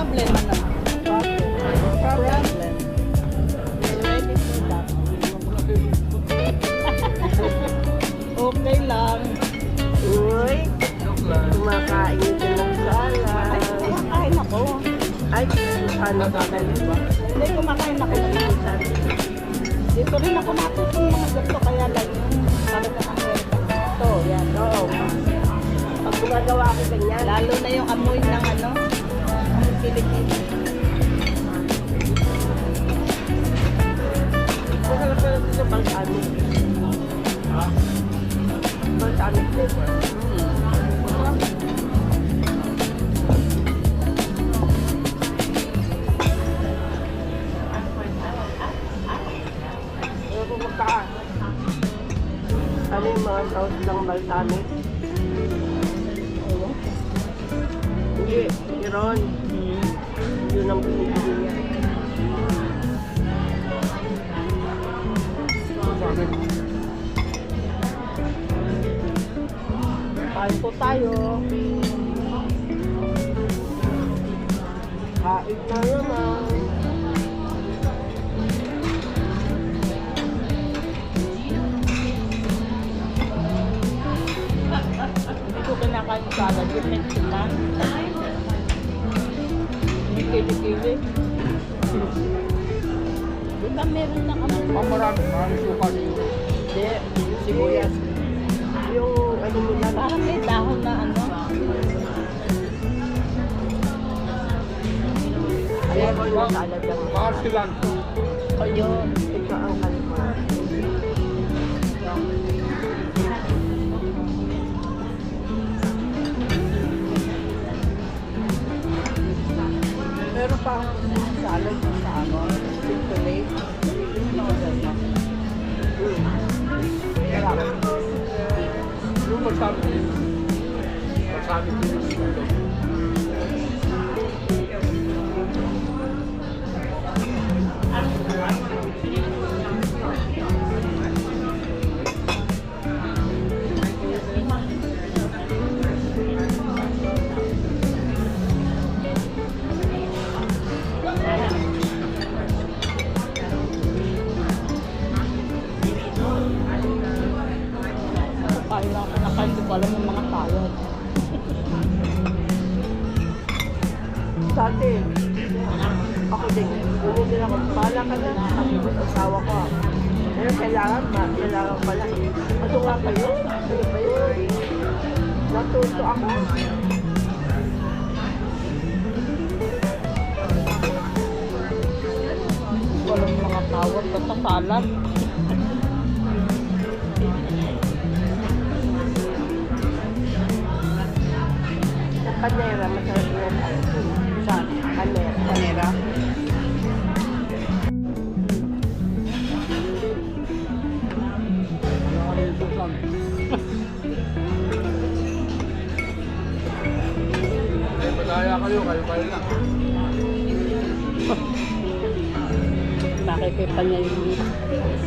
problem ano? Problem. Ready for that. Okay lang. Uy, kumakain ito ng salad. Ay, kumakain ako. Ay, ano ba ba? Hindi, kumakain ako ng minsan. Dito rin ako natuto mga ganito, kaya lang yung talaga ang ito, yan. Oo. Pag gumagawa ko ganyan, Lalo na yung amoy ng ano, amoy kilikili. masarap na natin sa balsamic. Balsamic flavor. Pero kung ano yung mga sauce ng balsamic? Hindi, meron. Yun ang pinipili niya. Kain po tayo. Kain na naman. Hindi ko kinakain salad yung Mexican. Hindi kilikili. Di ba meron na kami? Marami suka dito. Hindi, sibuyas. Yung ano nila, Parang may dahon na ano. alam mo yung salad lang. Marsilan. O yun. Ito ang kalma. Meron pa akong salad sa ano. Chick-fil-A. Yung balsamic din. Balsamic din ang sulo. Kain lang ako na kain. Hindi ko alam yung mga salad. Dati, ako din, bumibili ako, pala ka na, sabi ko sa asawa ko. Pero kailangan pala. Ano nga kayo? Ano ba yun? Natuto ako. Hindi ko alam yung mga tawag. Basta salad. Sa kanera, masarap yan. Sa kanera. Panera. Nakalimutan lang. Eh, madaya kayo lang. Nakikita niya yung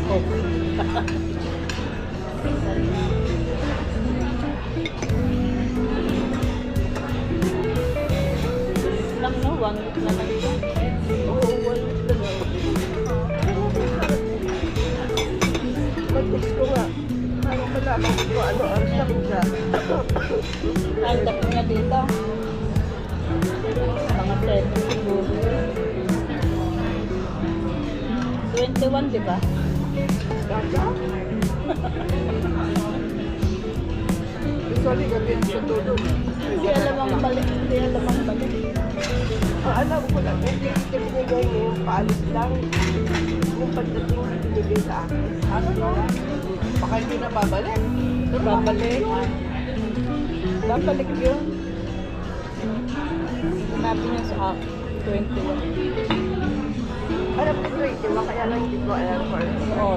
coke. Lang no, 1 week na lang siya. Oo, wala na. Mag-text ko nga. Parang malaman ko ano ang saksa. Ay, dapat niya dito. Mga 7 siguro. 21, di ba? Kaka? Usually, gabi sa tulog. Hindi alam ang balik. Hindi alam ang balik. Alam ko lang, hindi kita binigay yung paalis lang. Yung pagdating na binigay sa akin. Ano no? Baka hindi na babalik. Babalik. Babalik yun. Sinabi niya sa 21 Alam ko 20, kaya lang hindi ko alam for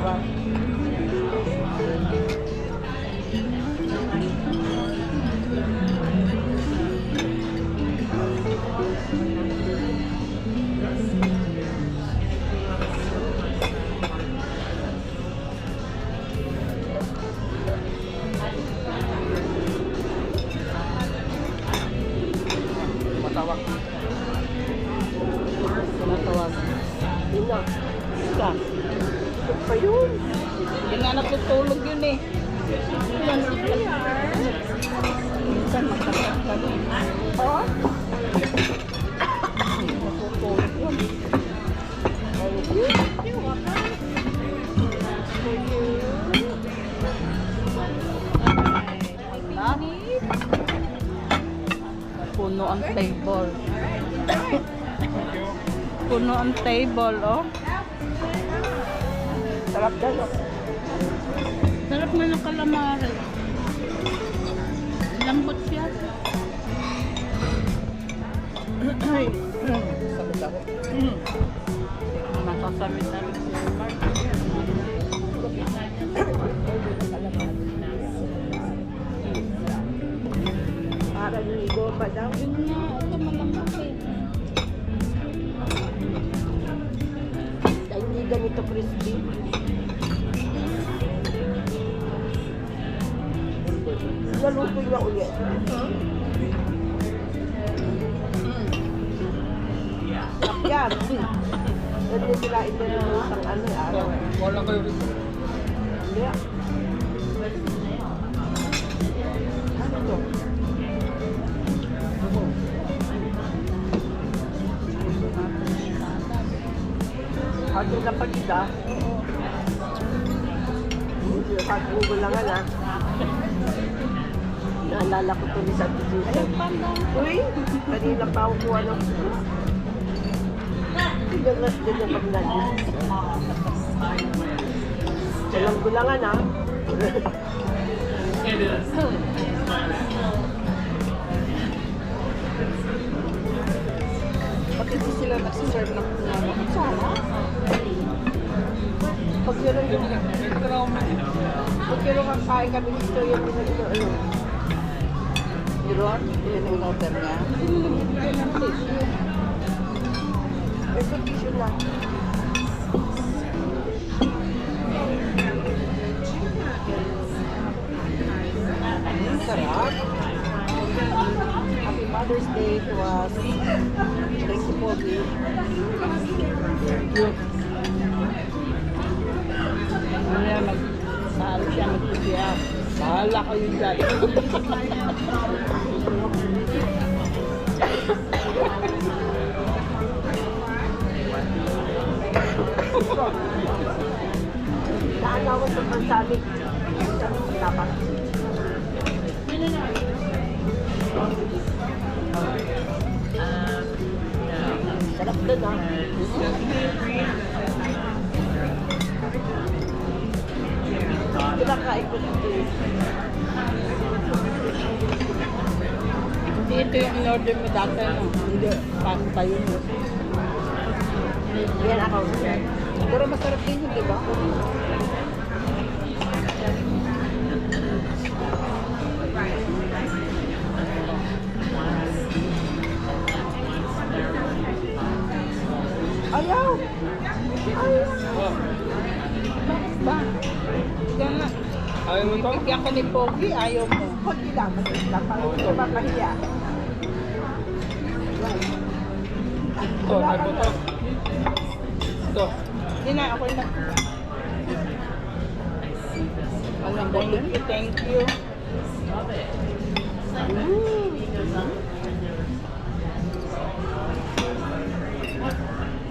oras. Matawag. Oo. Natutulog yun. Thank you. You're welcome. Thank you. Wala. Puno ang table. Puno ang table, oh. Sarap dyan, oh. Sarap na ng calamari. Lambot siya. Ay. Sabit ako. Masasamit na rin si Mark. Para ligo pa daw. Yun nga, ito malambot eh. Ay, hindi ganito crispy. Naluto niya ulit. Yan. Hindi sila inilulutan ano araw. Wala kayo rito. Hindi. Ano to? Hati na pagkita. Hati mo lang nga. Naalala ko tuloy sa tisita. Ayun, pandang. Uy, kanina pa ako kuha ng Gagas din yung paglalim. Walang gulangan, ha? Bakit di sila nagsiserve ng kutsara? Pag yun ang kain kami dito, yung ano. Yun yung order niya. Ito tissue na. Sarap. Happy Mother's Day to us. Thank you, Pogi. Mamaya mag-sahal siya, mag-siya. Bahala kayo dyan. Naanawan sa pansamit. Dapat. Sarap doon, ha? Kinakain ko dito. Hindi ito yung in-order mo dati, no? Hindi. Pasta yun. Yan ako. Pero masarap din yun, di ba? Ayaw! Ayaw! Bakit ba? Yan na. Ayaw mo to? Bigyan ko ni Pogi, ayaw mo. Kunti lang. Matiis lang. Parang hindi mapahiya. Ito, ay po to. Ito. Hindi na, ako na. Alam mo yun? Thank you.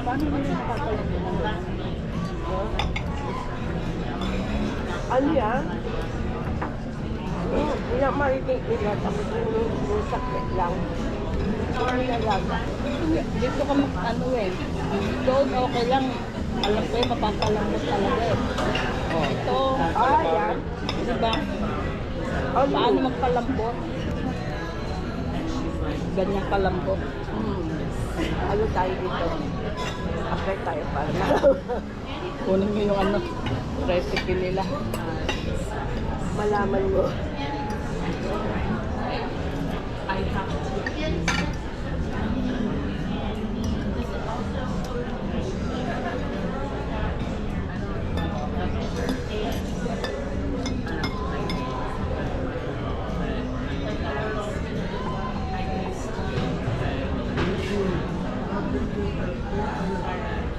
Paano mo yung nakakalaman? Ano yan? Hindi na marinig nila. Tapos yung sakit lang. Ano na lang. Dito ka ano eh. Doon okay lang. Alam ko yung mapapalambot talaga eh. Ito, Yan. diba? Ano? Paano magpalambot? Ganyan kalambot. Ano tayo dito? Apply tayo para Kunin mo yung ano, recipe nila. malaman mo.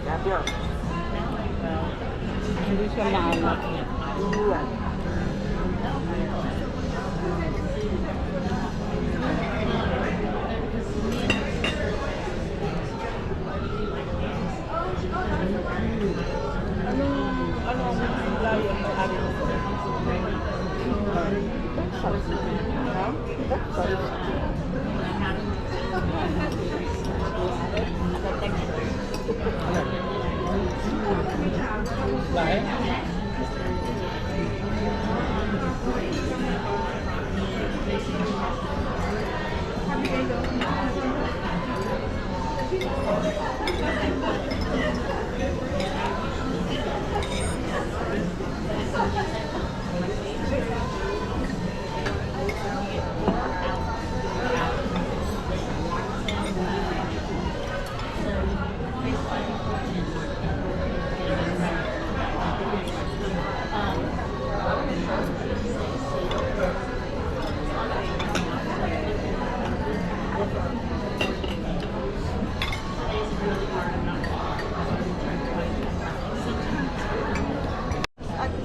Sabi nga. Hindi siya maalat. Hindi nga. Lahe?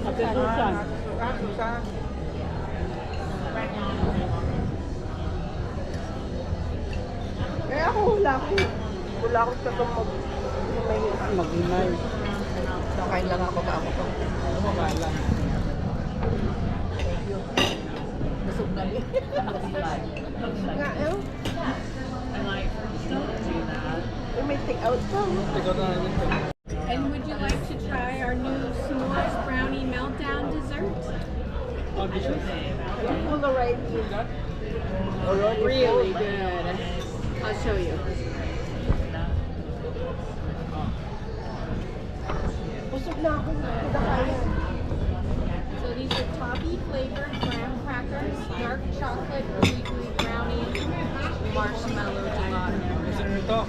Ate Susan. Susan. Eh ako wala ko. Wala ko sa Mag-inay. Nakain lang ako ba ako to? Wala. Busog na rin. Nga, eh. May take out pa. Ikaw na lang ito. And would you like to try our new s'mores brownie meltdown dessert? Auditions? Full already. Already Really full. good. I'll show you. Busog na ako. Hindi na kaya. So these are toffee flavored graham crackers, dark chocolate, gooey brownie, marshmallow gelato. Gusto nyo ito?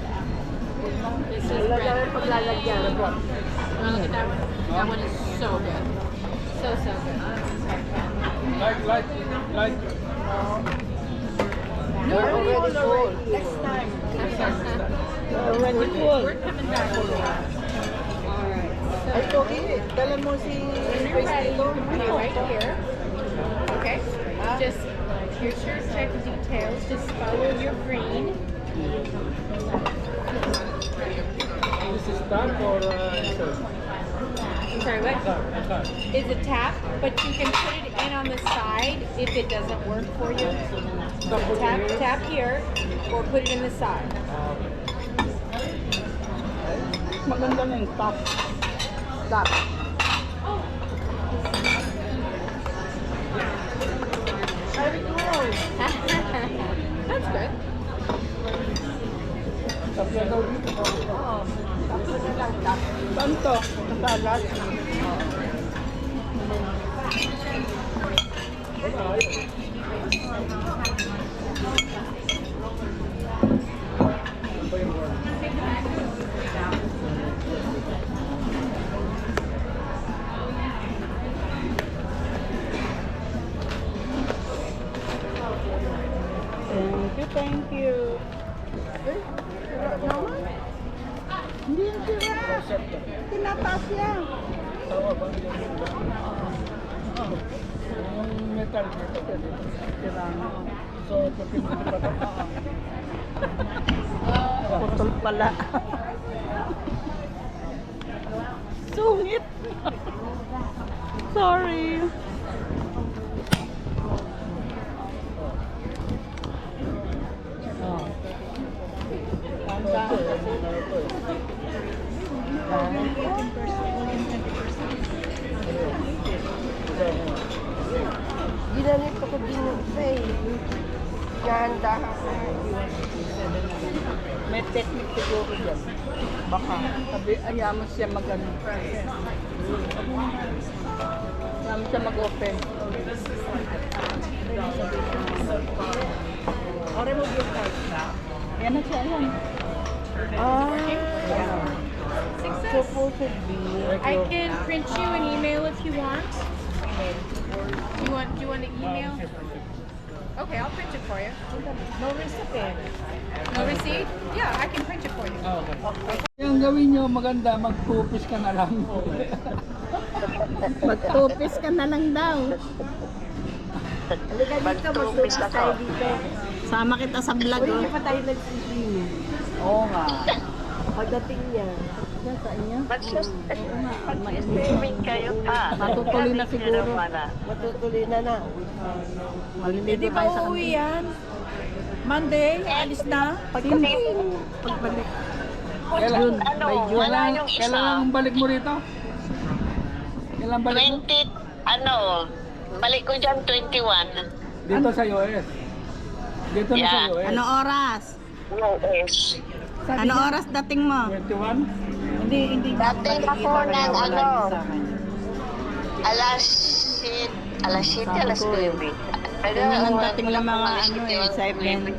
This is Wala red. na paglalagyan. Wanna look at that one? That one is so good. So good. Like. No, already full. Next time. Already full. We're coming back. Alright. Ay, okay. Dala mo si When you're ready, you can put it right here. Okay? Just, here's your check details. Just follow your green. This is tap or insert? I'm sorry, what? Tap. Is a tap, but you can put it in on the side if it doesn't work for you. Tap here, or put it in the side. Maganda na yung top. Stop. Very good. That's good. Tap na daw dito. Oo. Tapos na lang. Stop. Saan to? Masalat? Thank you. Eh, sira naman. Hindi yung sira. Tinataas yan. Yung metal dito. Sira nga. So, pipindot pa ito. Putol pala. Sungit. Sorry. Oh. Tanda. Ginanit ako din sa Ganda ako. May technique siguro dyan. Baka. Sabi, ayaw mo siya mag-ano. Ayaw mo siya mag-open. Or remove your card. Yan na siya, yan. Ah, Success. supposedly. I can print you an email if you want. Do you want an email? Okay, I'll print it for you. No receipt. No receipt? Yeah, I can print it for you. Yung gawin nyo maganda, mag-tupis ka na lang. Magtupis ka na lang daw. Halika dito, mag-tupis tayo dito. Sama kita sa vlog. Uy, hindi pa tayo nag-stream. Oo nga. Pagdating niya. Yan sa inyo. Mag-streaming kayo pa. Matutuloy na siguro. Matutuloy na na. Maliligo tayo sa kanila. yan? Monday, alis na. Pagbalik. Kailan? Ano, Kailan, wala yung isa. kailan ang balik mo rito? Kailan balik mo? 20, ano, balik ko dyan 21. Dito sa US. Dito na sa Yeah. US. Ano oras? US. Ano oras dating mo? 21? Hindi Dating ako ng ano, alas 7, alas 9. Pero Ang dating lang mga ano eh, 7.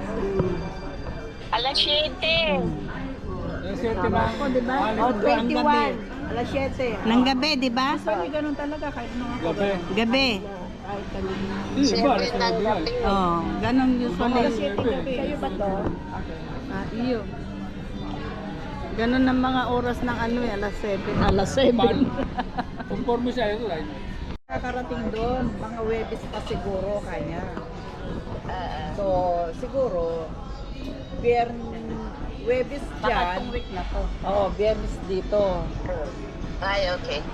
Alas 7. Yung 7 na ako, di ba? Oh, 21. Alas 7. Ng gabi, di ba? Sabi ganun talaga kahit mga Gabi. Gabi. Di ba? 7 ng gabi. Oh, ganun usually. Sa'yo ba to? Iyo. Ganun ang mga oras ng ano eh, alas 7. Alas 7. Conforme siya ito, right? Nakakarating doon, mga Webes pa siguro kanya. So, siguro, Webes dyan. week na to. Oo, Biyernes dito. Ay, okay.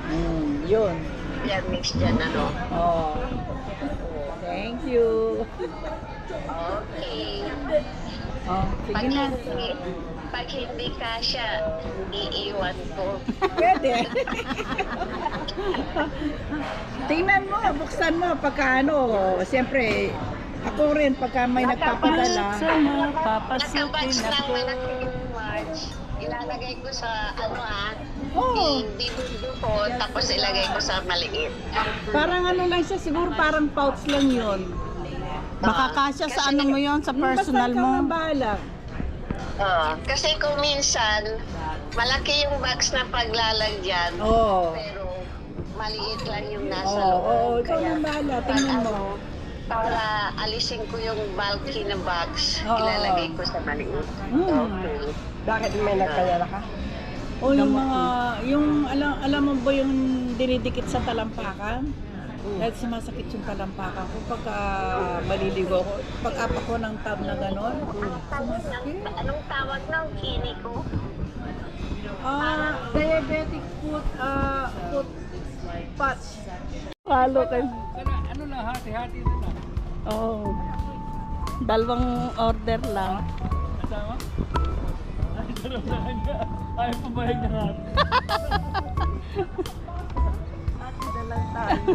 Yun. Yan, mix dyan, ano. Oo. Thank you. Okay. Oh, sige na. Pag hindi kasya, iiwan ko. Pwede. Tingnan mo, buksan mo pagka ano, siyempre, ako rin pagka may nagpapadala. Papasukin Nakabox lang ako. malaki yung March. Ilalagay ko sa ano Oo. bibundo ko, tapos ilagay ko sa maliit. Parang ano lang siya, siguro parang pouch lang yun. Baka kasya sa ano mo yon sa personal Basta ikaw ang mo. bahala. Kasi kung minsan, malaki yung box na paglalagyan, Oo. pero maliit lang yung nasa Oo, loob. oo, ikaw ang bahala, tingnan mo. Para alisin ko yung bulky na box, Oo. ilalagay ko sa maliit. Hmm. Okay. Bakit may nagkayala ka? O yung mga, alam mo ba yung dinidikit sa talampakan? Dahil sumasakit yung talampakan ko pagka maliligo ko. Pag-apak ko ng tab na gano'n. Anong tawag ng kini ko? Diabetic foot patch. Halo kayo. Ano lang, hati-hati na lang. Oo. Dalawang order lang. Kasama? Ay, sarap na kanya. Ayaw pumayag na hati. Ate na lang tayo.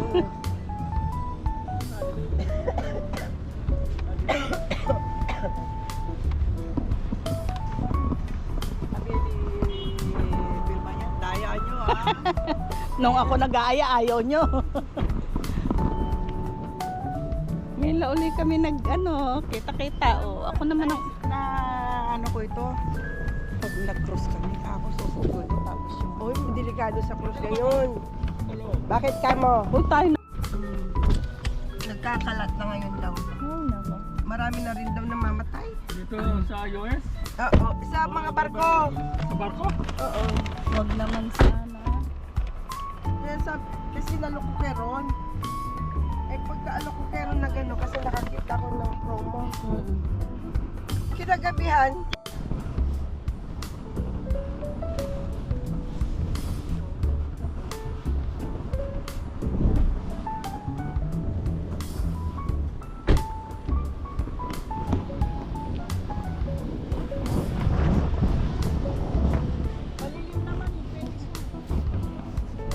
Sabi ni Vilma niya, daya nyo Nung ako nag-aaya, ayaw nyo. Mila uli kami kita-kita. Oh, ako naman ang... na ano ko ito, pag nag-cross kami, ako susuko ito tapos yung, oy, delikado sa cross ngayon. Bakit ka mo? Oh, tayo na. Nagkakalat na ngayon daw. Marami na rin daw namamatay. Dito sa US? Oo, sa mga barko. Sa barko? Oo. Huwag naman sana. Kaya kasi nalukukeron. Eh pagka alukukeron na gano'n, kasi nakakita ko ng promo. Kinagabihan,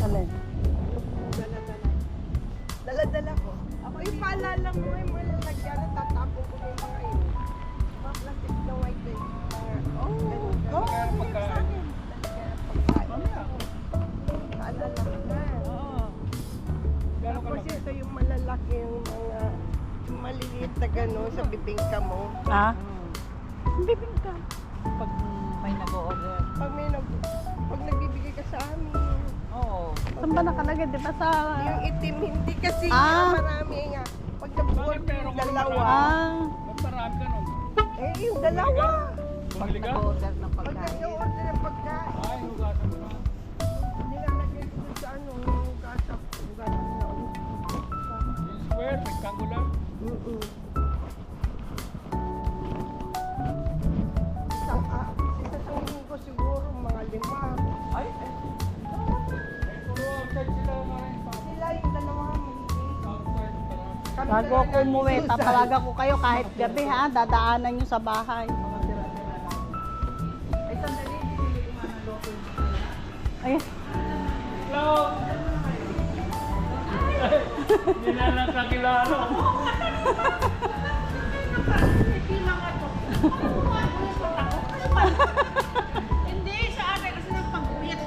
Alin? dala-dala ko. Ako yung paalala mo eh, mo lalagyan na tatapon ko yung mga yun. Mga plastic na white eh. Oh, pagkain. Paalala ko na. Gano'n Tapos kalaki? ito yung malalaki yung mga yung maliliit na gano'n sa bibingka mo. Ah? Bibingka. Pag may nag-order. Pag nagbibigay ka sa amin. Oo. Saan ba nakalagay? Di ba sa... Yung itim, hindi kasi Ah. marami nga. Pag nag-order Meron yung ka dalawa, Ba't marami ka nun? yung dalawa. Bumili ka? Nag-order ng Pag nag-order ng pagkain, Ay, hugasan mo na. nilalagay ko sa ano, hugasan na Yung square, rectangular. Sa tingin ko siguro mga 5. Ay, puro outside sila ngayon. Sila yung dalawa. Outside, marami. Kami Bago ako umuwi, tatawagan ko kayo kahit gabi ha. Dadaanan nyo sa bahay. Ay, Hello! Hindi na lang kakilala. Hindi, sa akin kasi ng pag-uwit.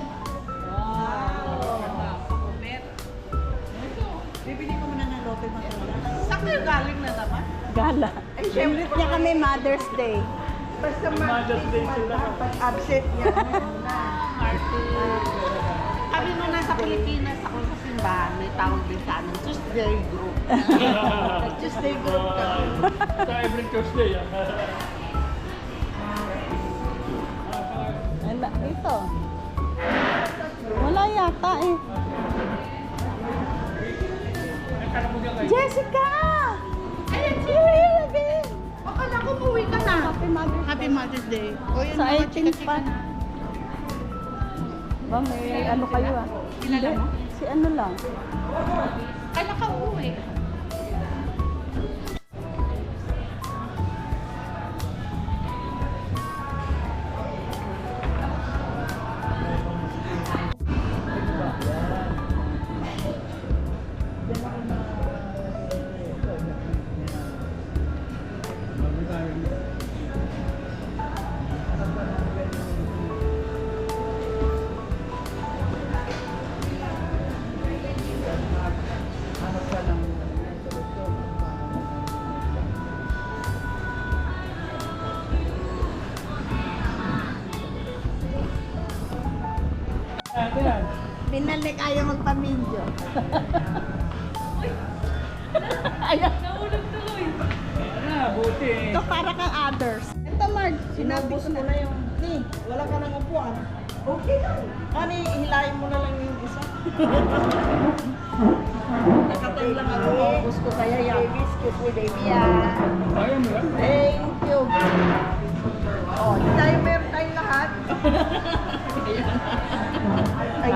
Bibili ko muna ng lote matulog. Saan kayo galing na naman? gala. Favorite niya kami Mother's Day. Basta Mother's Day sila. pag absent niya. Kami nung nasa Pilipinas ako sa simbahan, may tawag din sa amin, Tuesday group. Tuesday group kami. So every Tuesday. Ito. Wala yata eh. Jessica! Ayan si Ayan! Akala ko umuwi ka na. Happy Mother's Day. Happy Mother's Day. O yun Sa naman, 18 chika-chika pa. na. Ba, may ano kayo ah? Kilala mo? Si ano lang. Kala ka umuwi. Pinalik ayaw magpamilyo. Ayan. Buti. Ito para kang others. Ito Marg, Sinabos mo na yung, ni, wala ka nang upuan. Okay lang. Ani, hilahin mo na lang yung isa. Nakatay lang ako, maubos ko kaya yan. Baby, excuse me, baby, Ayaw mo yan? Thank you. Oh, di tayo meron tayong lahat.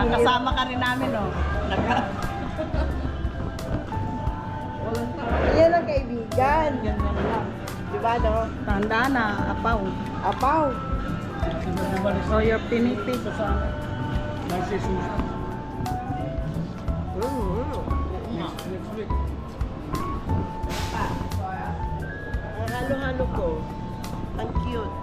Kasama ka rin namin, oh. Yan ang kaibigan. Ganyan lang. Diba, no? Tanda na, apaw. Apaw. So, your pinipig. Next week. Ang halo-halo ko. Ang cute.